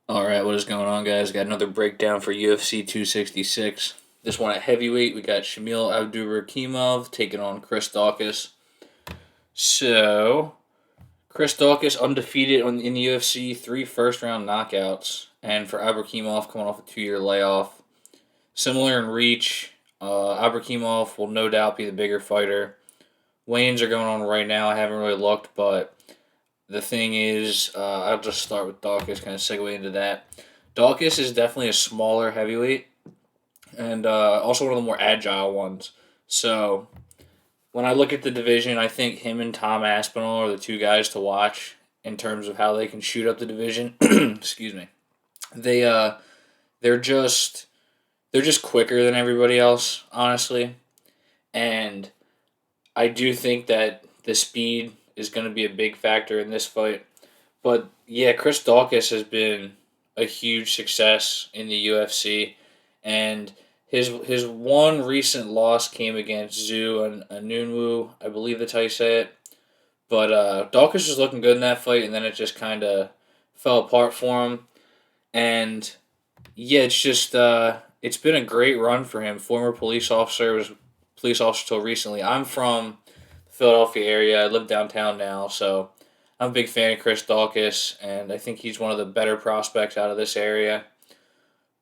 All right, what is going on, guys? Got another breakdown for UFC 266. This one at heavyweight, we got Shamil Abdurakhimov taking on Chris Daukaus. So, Chris Daukaus undefeated in the UFC, three first round knockouts, and for Abdurakhimov coming off a 2 year layoff. Similar in reach, Abdurakhimov will no doubt be the bigger fighter. Weigh-ins are going on right now. I haven't really looked, but the thing is, I'll just start with Daukaus, kind of segue into that. Daukaus is definitely a smaller heavyweight and also one of the more agile ones. So when I look at the division, I think him and Tom Aspinall are the two guys to watch in terms of how they can shoot up the division. Excuse me. They they're just they're just quicker than everybody else, honestly, and I do think that the speed is going to be a big factor in this fight. But yeah, Chris Daukaus has been a huge success in the UFC, and his one recent loss came against Zhu and Anunwu, I believe that's how you say it. But Daukaus was looking good in that fight, and then it just kind of fell apart for him. And yeah, it's been a great run for him. Former police officer, was police officer till recently. I'm from the Philadelphia area. I live downtown now, so I'm a big fan of Chris Daukaus, and I think he's one of the better prospects out of this area.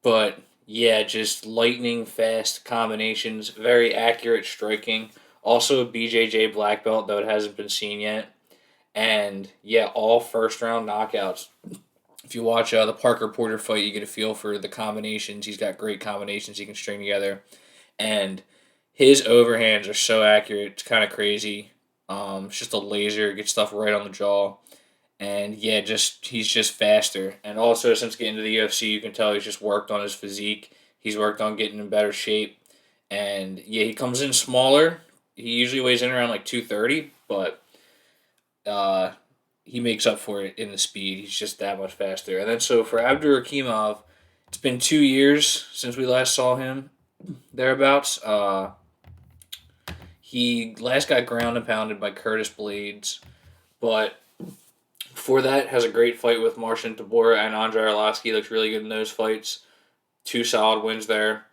But yeah, just lightning fast combinations, very accurate striking. Also a BJJ black belt, though it hasn't been seen yet. And yeah, all first round knockouts. If you watch the Parker Porter fight, you get a feel for the combinations. He's got great combinations he can string together, and his overhands are so accurate. It's kind of crazy. It's just a laser, gets stuff right on the jaw, and yeah, just he's just faster. And also, since getting to the UFC, you can tell he's just worked on his physique. He's worked on getting in better shape, and yeah, he comes in smaller. He usually weighs in around like 230, but uh, he makes up for it in the speed. He's just that much faster. And then so for Abdurakhimov, it's been 2 years since we last saw him, thereabouts. He last got ground and pounded by Curtis Blades, but before that has a great fight with Marcin Tybura and Andrei Arlovsky. Looks really good in those fights. Two solid wins there.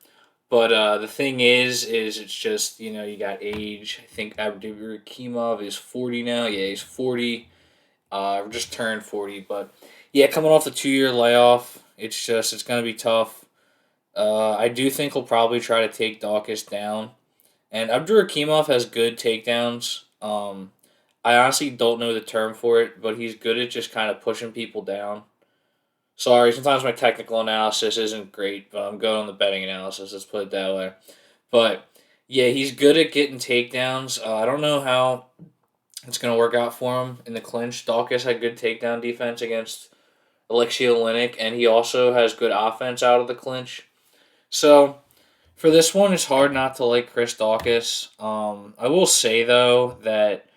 But the thing is it's just you got age. I think Abdurakhimov is 40 now. Yeah, he's 40. Just turned 40, but yeah, coming off the 2 year layoff, it's gonna be tough. I do think he'll probably try to take Daukaus down, and Abdurakhimov has good takedowns. I honestly don't know the term for it, but he's good at just kind of pushing people down. Sorry, sometimes my technical analysis isn't great, but I'm good on the betting analysis. Let's put it that way. But yeah, he's good at getting takedowns. I don't know how it's going to work out for him in the clinch. Daukaus had good takedown defense against Alexei Olenek, and he also has good offense out of the clinch. So for this one, it's hard not to like Chris Daukaus. I will say though that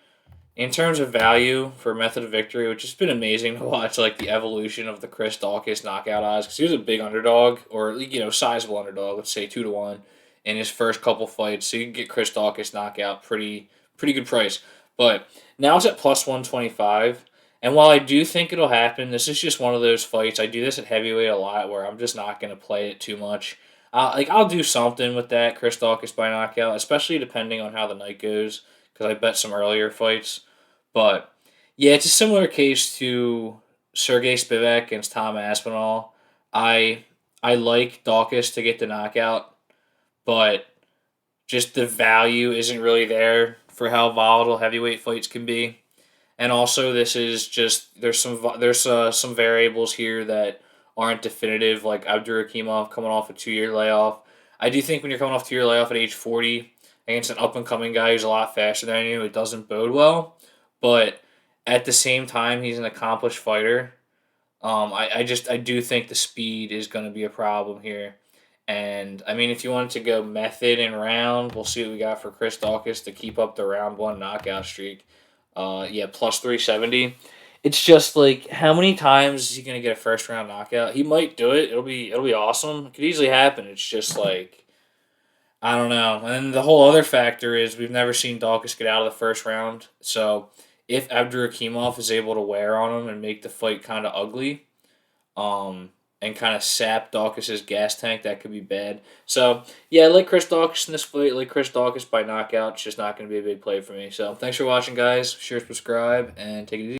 in terms of value for method of victory, which has been amazing to watch, like the evolution of the Chris Daukaus knockout odds, because he was a big underdog, or sizable underdog. Let's say 2-1 in his first couple fights, so you can get Chris Daukaus knockout pretty good price. But now it's at plus 125. And while I do think it'll happen, this is just one of those fights. I do this at heavyweight a lot where I'm just not going to play it too much. I'll do something with that Chris Daukaus by knockout, especially depending on how the night goes, because I bet some earlier fights. But yeah, it's a similar case to Sergey Spivak against Tom Aspinall. I I like Daukaus to get the knockout, but just the value isn't really there for how volatile heavyweight fights can be. And also, this is just there's some variables here that aren't definitive, like Abdurakhimov coming off a 2 year layoff. I do think when you're coming off 2 year layoff at age 40 against an up and coming guy who's a lot faster than you, it doesn't bode well. But at the same time, he's an accomplished fighter. I do think the speed is going to be a problem here. And I mean, if you wanted to go method and round, we'll see what we got for Chris Daukaus to keep up the round one knockout streak. Yeah, plus 370. It's just like how many times is he gonna get a first round knockout? He might do it. It'll be awesome. It could easily happen. It's just like I don't know. And then the whole other factor is we've never seen Daukaus get out of the first round. So if Abdurakhimov is able to wear on him and make the fight kind of ugly, and kind of sap Daukaus' gas tank, that could be bad. So, yeah, I like Chris Daukaus in this fight. I like Chris Daukaus by knockout. It's just not going to be a big play for me. So, thanks for watching, guys. Share, subscribe, and take it easy.